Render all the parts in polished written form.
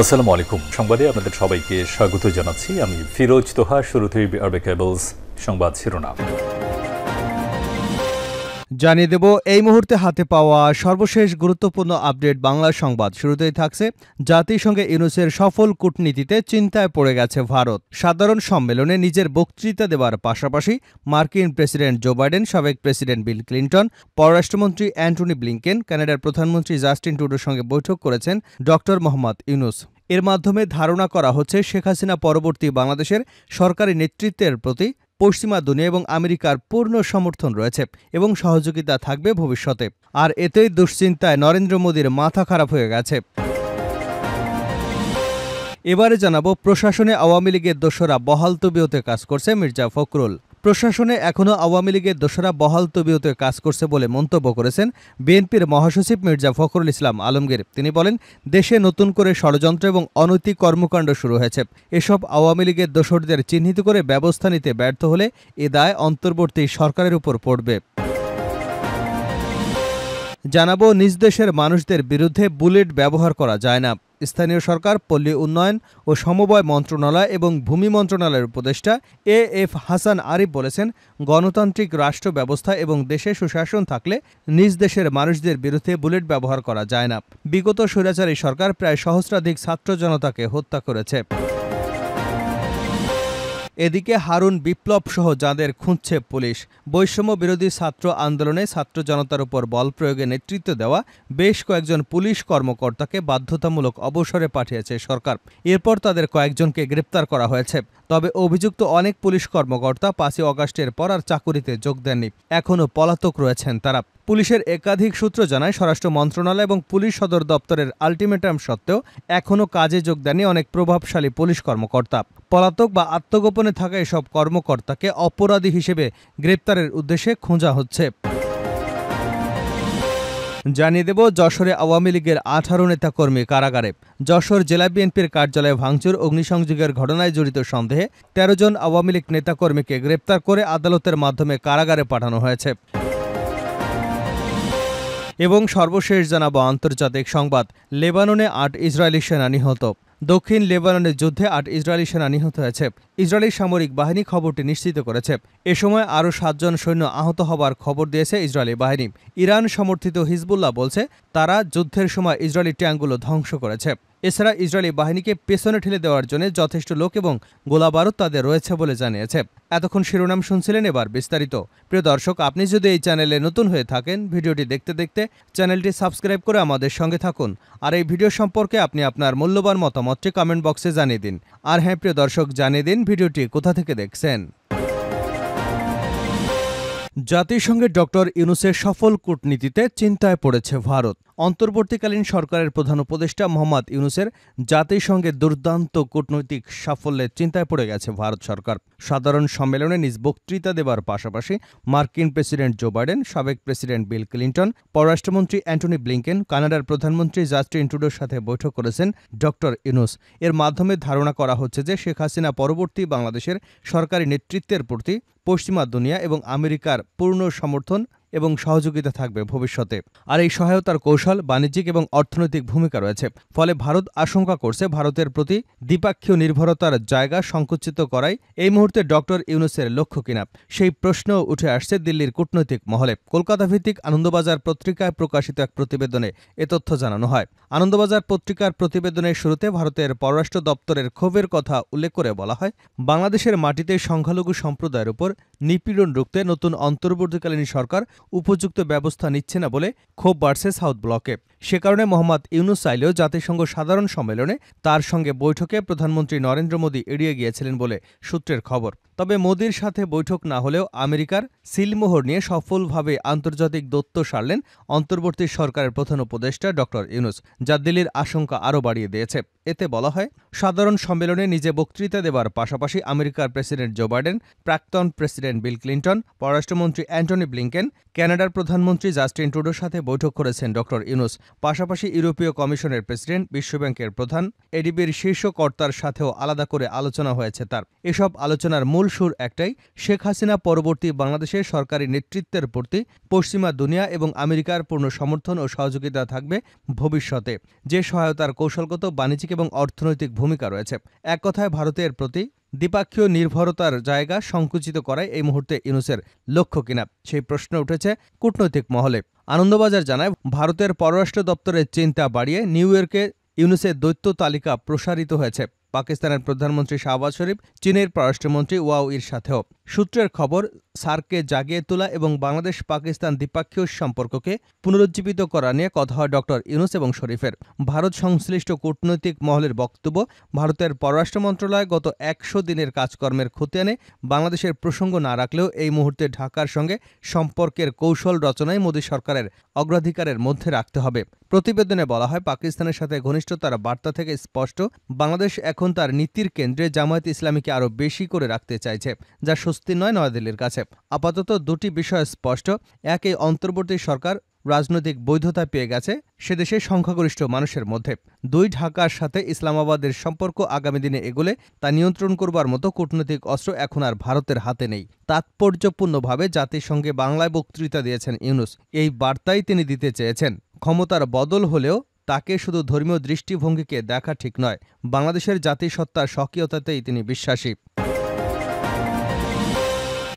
আসসালামু আলাইকুম। সংবাদে আপনাদের সবাইকে স্বাগত জানাচ্ছি। আমি ফিরোজ তোহা। শুরুতেই আরবে কেবলস সংবাদ শিরোনাম জানিয়ে দেব এই মুহূর্তে হাতে পাওয়া সর্বশেষ গুরুত্বপূর্ণ আপডেট বাংলা সংবাদ। শুরুতেই থাকছে জাতিসংঘে ইউনূসের সফল কূটনীতিতে চিন্তায় পড়ে গেছে ভারত। সাধারণ সম্মেলনে নিজের বক্তৃতা দেওয়ার পাশাপাশি মার্কিন প্রেসিডেন্ট জো বাইডেন, সাবেক প্রেসিডেন্ট বিল ক্লিন্টন, পররাষ্ট্রমন্ত্রী অ্যান্টনি ব্লিংকেন, কানাডার প্রধানমন্ত্রী জাস্টিন ট্রুডোর সঙ্গে বৈঠক করেছেন ড মোহাম্মদ ইউনূস। এর মাধ্যমে ধারণা করা হচ্ছে শেখ হাসিনা পরবর্তী বাংলাদেশের সরকারি নেতৃত্বের প্রতি পশ্চিমা দুনিয়া এবং আমেরিকার পূর্ণ সমর্থন রয়েছে এবং সহযোগিতা থাকবে ভবিষ্যতে। আর এতেই দুশ্চিন্তায় নরেন্দ্র মোদীর মাথা খারাপ হয়ে গেছে। এবারে জানাবো প্রশাসনে আওয়ামী লীগের দোসরা বহাল তবিয়তে কাজ করছে মির্জা ফখরুল। প্রশাসনে এখনও আওয়ামী লীগের দোসরা বহাল তবিয়তে কাজ করছে বলে মন্তব্য করেছেন বিএনপির মহাসচিব মির্জা ফখরুল ইসলাম আলমগীর। তিনি বলেন, দেশে নতুন করে ষড়যন্ত্র এবং অনৈতিক কর্মকাণ্ড শুরু হয়েছে। এসব আওয়ামী লীগের দোসরদের চিহ্নিত করে ব্যবস্থা নিতে ব্যর্থ হলে এ দায় অন্তর্বর্তী সরকারের উপর পড়বে। জানাবো নিজ দেশের মানুষদের বিরুদ্ধে বুলেট ব্যবহার করা যায় না। স্থানীয় সরকার, পল্লী উন্নয়ন ও সমবায় মন্ত্রণালয় এবং ভূমি মন্ত্রণালয়ের উপদেষ্টা এএফ হাসান আরিফ বলেছেন, গণতান্ত্রিক রাষ্ট্র ব্যবস্থা এবং দেশে সুশাসন থাকলে নিজ দেশের মানুষদের বিরুদ্ধে বুলেট ব্যবহার করা যায় না। বিগত স্বৈরাচারী সরকার প্রায় সহস্রাধিক ছাত্র জনতাকে হত্যা করেছে। এদিকে হারুন বিপ্লব সহ যাদের খুঁজছে পুলিশ। বৈষম্য বিরোধী ছাত্র আন্দোলনে ছাত্র জনতার উপর বল প্রয়োগে নেতৃত্ব দেওয়া বেশ কয়েকজন পুলিশ কর্মকর্তাকে বাধ্যতামূলক অবসরে পাঠিয়েছে সরকার। এরপর তাদের কয়েকজনকে গ্রেপ্তার করা হয়েছে। তবে অভিযুক্ত অনেক পুলিশ কর্মকর্তা ৫ই অগাস্টের পর আর চাকুরিতে যোগ দেননি। এখনও পলাতক রয়েছেন তারা। পুলিশের একাধিক সূত্র জানায়, স্বরাষ্ট্র মন্ত্রণালয় এবং পুলিশ সদর দপ্তরের আলটিমেটাম সত্ত্বেও এখনও কাজে যোগ দেননি অনেক প্রভাবশালী পুলিশ কর্মকর্তা। পলাতক বা আত্মগোপনে থাকা এসব কর্মকর্তাকে অপরাধী হিসেবে গ্রেপ্তারের উদ্দেশ্যে খোঁজা হচ্ছে। জানিয়ে দেব যশোরে আওয়ামী লীগের ১৮ নেতাকর্মী কারাগারে। যশোর জেলা বিএনপির কার্যালয়ে ভাঙচুর, অগ্নিসংযোগের ঘটনায় জড়িত সন্দেহে ১৩ জন আওয়ামী লীগ নেতাকর্মীকে গ্রেপ্তার করে আদালতের মাধ্যমে কারাগারে পাঠানো হয়েছে। এবং সর্বশেষ জানাবো আন্তর্জাতিক সংবাদ। লেবাননে ৮ ইসরায়েলি সেনা নিহত। দক্ষিণ লেবাননের যুদ্ধে ৮ ইসরায়েলি সেনা নিহত হয়েছে। ইসরায়েলি সামরিক বাহিনী খবরটি নিশ্চিত করেছে। এ সময় আরও ৭ জন সৈন্য আহত হবার খবর দিয়েছে ইসরায়েলি বাহিনী। ইরান সমর্থিত হিজবুল্লাহ বলছে, তারা যুদ্ধের সময় ইসরায়েলি ট্যাঙ্কগুলো ধ্বংস করেছে। এছাড়া ইসরায়েলি বাহিনীকে পেছনে ঠেলে দেওয়ার জন্য যথেষ্ট লোক এবং গোলাবারুদ তাদের রয়েছে বলে জানিয়েছে। এতক্ষণ শিরোনাম শুনছিলেন, এবার বিস্তারিত। প্রিয় দর্শক, আপনি যদি এই চ্যানেলে নতুন হয়ে থাকেন, ভিডিওটি দেখতে দেখতে চ্যানেলটি সাবস্ক্রাইব করে আমাদের সঙ্গে থাকুন। আর এই ভিডিও সম্পর্কে আপনি আপনার মূল্যবান মতামতটি কমেন্ট বক্সে জানিয়ে দিন। আর হ্যাঁ প্রিয় দর্শক, জানিয়ে দিন ভিডিওটি কোথা থেকে দেখছেন। জাতিসংঘে ড ইউনূসের সফল কূটনীতিতে চিন্তায় পড়েছে ভারত। অন্তর্বর্তীকালীন সরকারের প্রধান উপদেষ্টা মোহাম্মদ ইউনূসের জাতিসংঘের দুর্দান্ত কূটনৈতিক সাফল্যের চিন্তায় পড়ে গেছে ভারত সরকার। সাধারণ সম্মেলনে নিজ বক্তৃতা দেবার পাশাপাশি মার্কিন প্রেসিডেন্ট জো বাইডেন, সাবেক প্রেসিডেন্ট বিল ক্লিন্টন, পররাষ্ট্রমন্ত্রী অ্যান্টনি ব্লিংকেন, কানাডার প্রধানমন্ত্রী জাস্টিন ট্রুডোর সাথে বৈঠক করেছেন ড ইউনূস। এর মাধ্যমে ধারণা করা হচ্ছে যে শেখ হাসিনা পরবর্তী বাংলাদেশের সরকারি নেতৃত্বের প্রতি পশ্চিমা দুনিয়া এবং আমেরিকার পূর্ণ সমর্থন এবং সহযোগিতা থাকবে ভবিষ্যতে। আর এই সহায়তার কৌশল, বাণিজ্যিক এবং অর্থনৈতিক ভূমিকা রয়েছে। ফলে ভারত আশঙ্কা করছে, ভারতের প্রতি দ্বিপাক্ষীয় নির্ভরতার জায়গা সংকুচিত করাই এই মুহূর্তে ড ইউনূসের লক্ষ্য কিনা, সেই প্রশ্নও উঠে আসছে দিল্লির কূটনৈতিক মহলে। কলকাতা ভিত্তিক আনন্দবাজার পত্রিকায় প্রকাশিত এক প্রতিবেদনে এ তথ্য জানানো হয়। আনন্দবাজার পত্রিকার প্রতিবেদনের শুরুতে ভারতের পররাষ্ট্র দপ্তরের ক্ষোভের কথা উল্লেখ করে বলা হয়, বাংলাদেশের মাটিতে সংখ্যালঘু সম্প্রদায়ের উপর নিপীড়ন রুখতে নতুন অন্তর্বর্তীকালীন সরকার উপযুক্ত ব্যবস্থা নিচ্ছে না বলে ক্ষোভ বাড়ছে সাউথ ব্লকে। সে কারণে মোহাম্মদ ইউনূস চাইলেও জাতিসংঘ সাধারণ সম্মেলনে তার সঙ্গে বৈঠকে প্রধানমন্ত্রী নরেন্দ্র মোদী এড়িয়ে গিয়েছিলেন বলে সূত্রের খবর। তবে মোদীর সাথে বৈঠক না হলেও আমেরিকার সিলমোহর নিয়ে সফলভাবে আন্তর্জাতিক দৌত্য সারলেন অন্তর্বর্তী সরকারের প্রধান উপদেষ্টা ড ইউনূস, যা দিল্লির আশঙ্কা আরও বাড়িয়ে দিয়েছে। এতে বলা হয়, সাধারণ সম্মেলনে নিজে বক্তৃতা দেবার পাশাপাশি আমেরিকার প্রেসিডেন্ট জো বাইডেন, প্রাক্তন প্রেসিডেন্ট বিল ক্লিন্টন, পররাষ্ট্রমন্ত্রী অ্যান্টনি ব্লিংকেন, কানাডার প্রধানমন্ত্রী জাস্টিন ট্রুডোর সাথে বৈঠক করেছেন ড ইউনূস। পাশাপাশি ইউরোপীয় কমিশনের প্রেসিডেন্ট, বিশ্বব্যাংকের প্রধান, এডিবির শীর্ষ কর্তার সাথেও আলাদা করে আলোচনা হয়েছে তার। এসব আলোচনার মূল সুর একটাই, শেখ হাসিনা পরবর্তী বাংলাদেশের সরকারি নেতৃত্বের প্রতি পশ্চিমা দুনিয়া এবং আমেরিকার পূর্ণ সমর্থন ও সহযোগিতা থাকবে ভবিষ্যতে, যে সহায়তার কৌশলগত, বাণিজ্যিক এবং অর্থনৈতিক ভূমিকা রয়েছে। এক কথায় ভারতের প্রতি দ্বিপাক্ষীয় নির্ভরতার জায়গা সংকুচিত করাই এই মুহূর্তে ইউনূসের লক্ষ্য কিনা, সেই প্রশ্ন উঠেছে কূটনৈতিক মহলে। আনন্দবাজার জানায়, ভারতের পররাষ্ট্র দপ্তরের চিন্তা বাড়িয়ে নিউ ইয়র্কে ইউনূসের দৈত্য তালিকা প্রসারিত হয়েছে পাকিস্তানের প্রধানমন্ত্রী শাহবাজ শরীফ, চীনের পররাষ্ট্রমন্ত্রী ওয়াও ইর সাথেও। সূত্রের খবর, সার্ককে জাগিয়ে তোলা এবং বাংলাদেশ পাকিস্তান দ্বিপাক্ষীয় সম্পর্ককে পুনরুজ্জীবিত করা নিয়ে কথা হয় ড ইউনূস এবং শরীফের। ভারত সংশ্লিষ্ট কূটনৈতিক মহলের বক্তব্য, ভারতের পররাষ্ট্র মন্ত্রণালয় গত ১০০ দিনের কাজকর্মের খতিয়ানে বাংলাদেশের প্রসঙ্গ না রাখলেও এই মুহূর্তে ঢাকার সঙ্গে সম্পর্কের কৌশল রচনায় মোদী সরকারের অগ্রাধিকারের মধ্যে রাখতে হবে। প্রতিবেদনে বলা হয়, পাকিস্তানের সাথে ঘনিষ্ঠতার বার্তা থেকে স্পষ্ট, বাংলাদেশ এখন তার নীতির কেন্দ্রে জামায়াত ইসলামীকে আরও বেশি করে রাখতে চাইছে, যা স্বস্তি নয় নয়াদিল্লির কাছে। আপাতত দুটি বিষয় স্পষ্ট। এক, এই অন্তর্বর্তী সরকার রাজনৈতিক বৈধতা পেয়ে গেছে সে দেশের সংখ্যাগরিষ্ঠ মানুষের মধ্যে। দুই, ঢাকার সাথে ইসলামাবাদের সম্পর্ক আগামী দিনে এগোলে তা নিয়ন্ত্রণ করবার মতো কূটনৈতিক অস্ত্র এখন আর ভারতের হাতে নেই। তাৎপর্যপূর্ণভাবে জাতিসংঘে বাংলায় বক্তৃতা দিয়েছেন ইউনূস। এই বার্তাই তিনি দিতে চেয়েছেন। ক্ষমতার বদল হলেও তাকে শুধু ধর্মীয় দৃষ্টিভঙ্গিকে দেখা ঠিক নয়, বাংলাদেশের জাতিসত্তার স্বকীয়তাতেই তিনি বিশ্বাসী।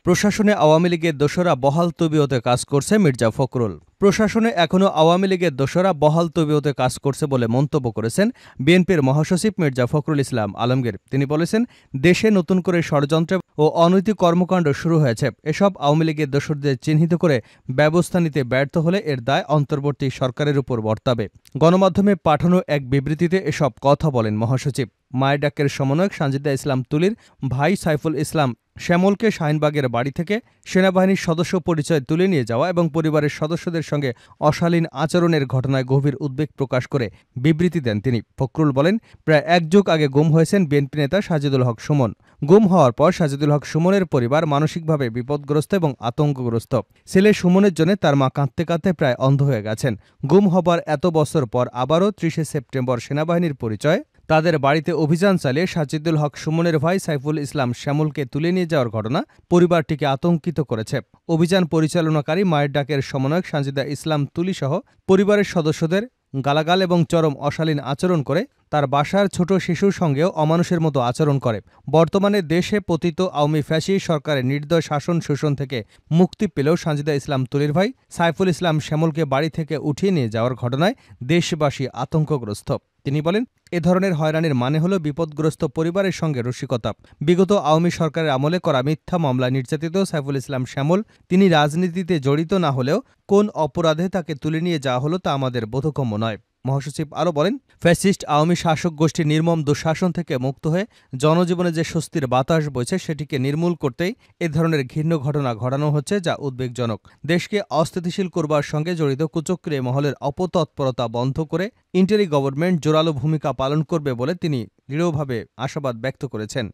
প্রশাসনে আওয়ামী লীগের দোসরা বহাল তবিয়তে কাজ করছে মির্জা ফখরুল। প্রশাসনে এখনও আওয়ামী লীগের দোসরা বহাল তবিয়তে কাজ করছে বলে মন্তব্য করেছেন বিএনপির মহাসচিব মির্জা ফখরুল ইসলাম আলমগীর। তিনি বলেছেন, দেশে নতুন করে ষড়যন্ত্র ও অনৈতিক কর্মকাণ্ড শুরু হয়েছে। এসব আওয়ামী লীগের দোসরদের চিহ্নিত করে ব্যবস্থা নিতে ব্যর্থ হলে এর দায় অন্তর্বর্তী সরকারের উপর বর্তাবে। গণমাধ্যমে পাঠানো এক বিবৃতিতে এসব কথা বলেন মহাসচিব। মায়ের ডাকের সমন্বয়ক সানজিদা ইসলাম তুলির ভাই সাইফুল ইসলাম শ্যামলকে শাহিনবাগের বাড়ি থেকে সেনাবাহিনীর সদস্য পরিচয় তুলে নিয়ে যাওয়া এবং পরিবারের সদস্যদের সঙ্গে অশালীন আচরণের ঘটনায় গভীর উদ্বেগ প্রকাশ করে বিবৃতি দেন তিনি। ফখরুল বলেন, প্রায় এক যুগ আগে গুম হয়েছেন বিএনপি নেতা সাজিদুল হক সুমন। গুম হওয়ার পর সাজিদুল হক সুমনের পরিবার মানসিকভাবে বিপদগ্রস্ত এবং আতঙ্কগ্রস্ত। ছেলে সুমনের জন্য তার মা কাঁদতে কাঁদতে প্রায় অন্ধ হয়ে গেছেন। গুম হবার এত বছর পর আবারও ৩০ সেপ্টেম্বর সেনাবাহিনীর পরিচয় তাদের বাড়িতে অভিযান চালিয়ে সাজিদুল হক সুমনের ভাই সাইফুল ইসলাম শ্যামলকে তুলে নিয়ে যাওয়ার ঘটনা পরিবারটিকে আতঙ্কিত করেছে। অভিযান পরিচালনাকারী মায়ের ডাকের সমন্বয়ক সানজিদা ইসলাম তুলিসহ পরিবারের সদস্যদের গালাগাল এবং চরম অশালীন আচরণ করে, তার বাসার ছোট শিশুর সঙ্গেও অমানুষের মতো আচরণ করে। বর্তমানে দেশে পতিত আওয়ামী ফ্যাসিস্ট সরকারের নির্দয় শাসন শোষণ থেকে মুক্তি পেলেও সানজিদা ইসলাম তুলির ভাই সাইফুল ইসলাম শ্যামলকে বাড়ি থেকে উঠিয়ে নিয়ে যাওয়ার ঘটনায় দেশবাসী আতঙ্কগ্রস্ত। তিনি বলেন, এ ধরনের হয়রানির মানে হল বিপদগ্রস্ত পরিবারের সঙ্গে রসিকতা। বিগত আওয়ামী সরকারের আমলে করা মিথ্যা মামলায় নির্যাতিত সাইফুল ইসলাম শ্যামল, তিনি রাজনীতিতে জড়িত না হলেও কোন অপরাধে তাকে তুলে নিয়ে যাওয়া হলো তা আমাদের বোধগম্য নয়। মহাসচিব আরও বলেন, ফ্যাসিস্ট আওয়ামী শাসক গোষ্ঠীর নির্মম দুঃশাসন থেকে মুক্ত হয়ে জনজীবনে যে স্বস্তির বাতাস বইছে সেটিকে নির্মূল করতেই এ ধরনের ঘৃণ্য ঘটনা ঘটানো হচ্ছে, যা উদ্বেগজনক। দেশকে অস্থিতিশীল করবার সঙ্গে জড়িত কুচক্রী মহলের অপতৎপরতা বন্ধ করে ইন্টেরি গভর্নমেন্ট জোরালো ভূমিকা পালন করবে বলে তিনি দৃঢ়ভাবে আশাবাদ ব্যক্ত করেছেন।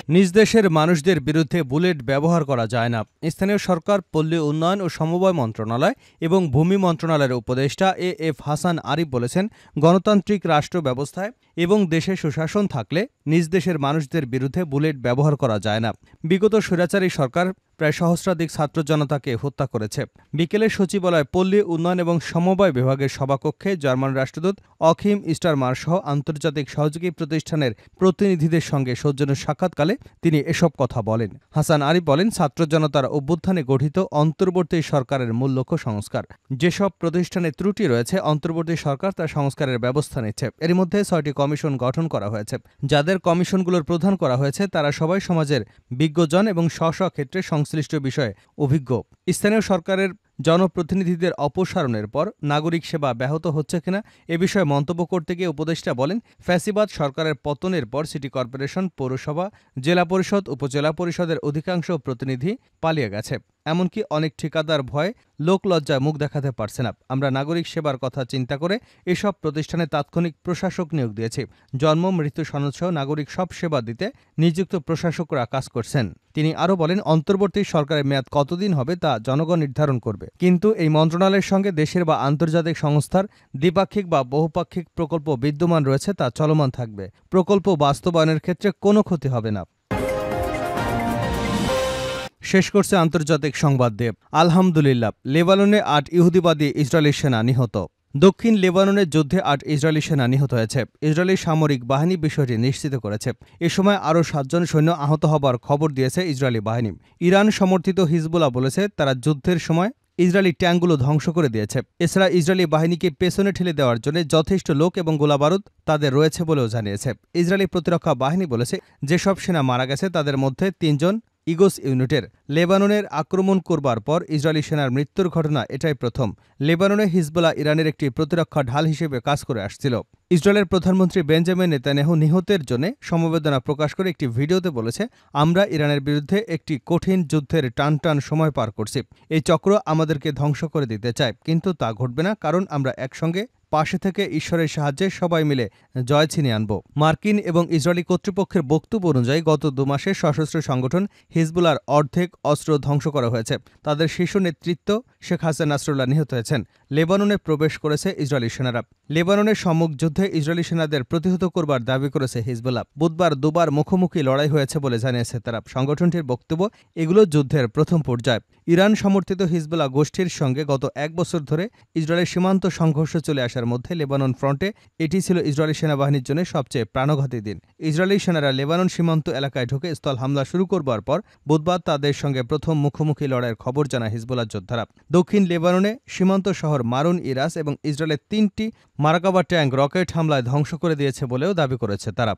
নিজ দেশের মানুষদের বিরুদ্ধে বুলেট ব্যবহার করা যায় না। স্থানীয় সরকার, পল্লী উন্নয়ন ও সমবায় মন্ত্রণালয় এবং ভূমি মন্ত্রণালয়ের উপদেষ্টা এ.এফ. হাসান আরিফ বলেছেন, গণতান্ত্রিক রাষ্ট্র ব্যবস্থায় এবং দেশে সুশাসন থাকলে নিজ দেশের মানুষদের বিরুদ্ধে বুলেট ব্যবহার করা যায় না। বিগত স্বৈরাচারী সরকার প্রায় সহস্রাধিক ছাত্র জনতাকে হত্যা করেছে। বিকেলে সচিবালয়, পল্লী উন্নয়ন এবং সমবায় বিভাগের সভাকক্ষে জার্মান রাষ্ট্রদূত অখিম ইস্টারমার সহ আন্তর্জাতিক সহযোগী প্রতিষ্ঠানের প্রতিনিধিদের সঙ্গে সৌজন্য সাক্ষাৎকালে তিনি এসব কথা বলেন। হাসান আরিফ বলেন, ছাত্র জনতার অভ্যুত্থানে গঠিত অন্তর্বর্তী সরকারের মূল লক্ষ্য সংস্কার। যেসব প্রতিষ্ঠানে ত্রুটি রয়েছে অন্তর্বর্তী সরকার তা সংস্কারের ব্যবস্থা নিচ্ছে। এর মধ্যে ৬টি কমিশন গঠন করা হয়েছে। যাদের কমিশনগুলোর প্রধান করা হয়েছে তারা সবাই সমাজের বিজ্ঞজন এবং স্ব ক্ষেত্রে সংশ্লিষ্ট বিষয়ে অভিজ্ঞ। স্থানীয় সরকারের জনপ্রতিনিধিদের অপসারণের পর নাগরিক সেবা ব্যাহত হচ্ছে কিনা এ বিষয়ে মন্তব্য করতে গিয়ে উপদেষ্টা বলেন, ফ্যাসিবাদ সরকারের পতনের পর সিটি কর্পোরেশন, পৌরসভা, জেলা পরিষদ, উপজেলা পরিষদের অধিকাংশ প্রতিনিধি পালিয়ে গেছে। এমনকি অনেক ঠিকাদার ভয়ে লোকলজ্জায় মুখ দেখাতে পারছে না। আমরা নাগরিক সেবার কথা চিন্তা করে এসব প্রতিষ্ঠানে তাৎক্ষণিক প্রশাসক নিয়োগ দিয়েছি। জন্ম, মৃত্যু সনদসহ নাগরিক সব সেবা দিতে নিযুক্ত প্রশাসকরা কাজ করছেন। তিনি আরও বলেন, অন্তর্বর্তী সরকারের মেয়াদ কতদিন হবে তা জনগণ নির্ধারণ করবে, কিন্তু এই মন্ত্রণালয়ের সঙ্গে দেশের বা আন্তর্জাতিক সংস্থার দ্বিপাক্ষিক বা বহুপাক্ষিক প্রকল্প বিদ্যমান রয়েছে, তা চলমান থাকবে। প্রকল্প বাস্তবায়নের ক্ষেত্রে কোনো ক্ষতি হবে না। শেষ করছে আন্তর্জাতিক সংবাদ দিয়ে। আলহামদুলিল্লাহ, লেবাননে ৮ ইহুদিবাদী ইসরায়েলি সেনা নিহত। দক্ষিণ লেবাননের যুদ্ধে ৮ ইসরায়েলি সেনা নিহত হয়েছে। ইসরায়েলি সামরিক বাহিনী বিষয়টি নিশ্চিত করেছে। এ সময় আরও ৭ জন সৈন্য আহত হবার খবর দিয়েছে ইসরায়েলি বাহিনী। ইরান সমর্থিত হিজবুল্লাহ বলেছে, তারা যুদ্ধের সময় ইসরায়েলি ট্যাঙ্কগুলো ধ্বংস করে দিয়েছে। এছাড়া ইসরায়েলি বাহিনীকে পেছনে ঠেলে দেওয়ার জন্য যথেষ্ট লোক এবং গোলাবারুদ তাদের রয়েছে বলেও জানিয়েছে। ইসরায়েলি প্রতিরক্ষা বাহিনী বলেছে, যেসব সেনা মারা গেছে তাদের মধ্যে ৩ জন ইগোস ইউনিটের। লেবাননের আক্রমণ করবার পর ইসরায়েলি সেনার মৃত্যুর ঘটনা এটাই প্রথম। লেবাননে হিজবুল্লাহ ইরানের একটি প্রতিরক্ষা ঢাল হিসেবে কাজ করে আসছিল। ইসরায়েলের প্রধানমন্ত্রী বেঞ্জামিন নেতানিয়াহু নিহতের জন্য সমবেদনা প্রকাশ করে একটি ভিডিওতে বলেছে, আমরা ইরানের বিরুদ্ধে একটি কঠিন যুদ্ধের টান সময় পার করছি। এই চক্র আমাদেরকে ধ্বংস করে দিতে চায়, কিন্তু তা ঘটবে না, কারণ আমরা একসঙ্গে পাশে থেকে ঈশ্বরের সাহায্যে সবাই মিলে জয় ছিনিয়ে আনব। মার্কিন এবং ইসরায়েলি কর্তৃপক্ষের বক্তব্য অনুযায়ী গত ২ মাসে সশস্ত্র সংগঠন হিজবুল্লাহর অর্ধেক অস্ত্র ধ্বংস করা হয়েছে। তাদের শীর্ষ নেতৃত্ব শেখ হাসান নাসরুল্লাহ নিহত হয়েছেন। লেবাননে প্রবেশ করেছে ইসরায়েলি সেনারা। লেবাননের সম্মুখ যুদ্ধে ইসরায়েলি সেনাদের প্রতিহত করবার দাবি করেছে হিজবুল্লাহ। বুধবার দুবার মুখোমুখি লড়াই হয়েছে বলে জানিয়েছে তারা। সংগঠনটির বক্তব্য, এগুলো যুদ্ধের প্রথম পর্যায়। ইরান সমর্থিত হিজবুল্লাহ গোষ্ঠীর সঙ্গে গত ১ বছর ধরে ইসরায়েলের সীমান্ত সংঘর্ষ চলে আসার মধ্যে লেবানন ফ্রন্টে এটি ছিল ইসরায়েলি সেনাবাহিনীর জন্য সবচেয়ে প্রাণঘাতী দিন। ইসরায়েলি সেনারা লেবানন সীমান্ত এলাকায় ঢুকে স্থল হামলা শুরু করবার পর বুধবার তাদের সঙ্গে প্রথম মুখোমুখি লড়াইয়ের খবর জানায় হিজবুল্লাহ যোদ্ধারা। দক্ষিণ লেবাননে সীমান্ত শহর মারুন ইরাস এবং ইসরায়েলের ৩টি মারাকাবা ট্যাঙ্ক রকেট হামলায় ধ্বংস করে দিয়েছে বলেও দাবি করেছে তারা।